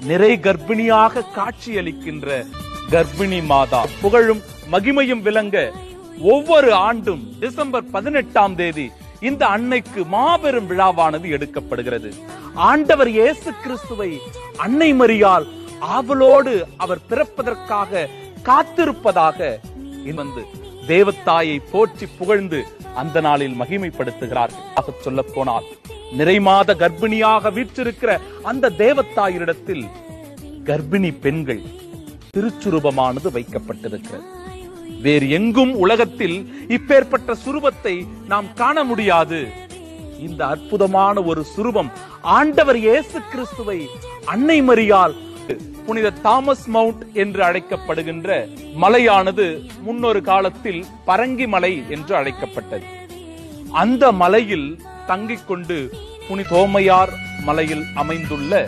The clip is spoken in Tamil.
நிறை கர்ப்பிணியாக காட்சியளிக்கின்ற கர்ப்பிணி மாதா புகழும் மகிமையும் விளங்க ஒவ்வொரு ஆண்டும் டிசம்பர் 18ஆம் தேதி இந்த அன்னைக்கு மாபெரும் விழாவானது எடுக்கப்படுகிறது. ஆண்டவர் இயேசு கிறிஸ்துவை அன்னை மரியாள் ஆவலோடு அவர் பிறப்பதற்காக காத்திருப்பதாக வந்து தேவத்தாயை போற்றி புகழ்ந்து அந்த நாளில் மகிமைப்படுத்துகிறார்கள். சொல்ல போனால் நிறைமாத கர்ப்பிணியாக வீற்றிருக்கிற அந்த தேவத்தாயிரிடத்தில் கர்ப்பிணி பெண்கள் திருச்சுரூபமானது வைக்கப்பட்டிருக்கிறது. வேறு எங்கும் உலகத்தில் இப்பேற்பட்ட சுரூபத்தை நாம் காண முடியாது. இந்த அற்புதமான ஒரு சுரூபம் ஆண்டவர் இயேசு கிறிஸ்துவை அன்னை மரியாள் புனித தாமஸ் மவுண்ட் என்று அழைக்கப்படுகின்ற மலையானது முன்னொரு காலத்தில் பரங்கி மலை என்று அழைக்கப்பட்டது. அந்த மலையில் தங்கிக் கொண்டு புனித தோமையார் மலையில் அமைந்துள்ள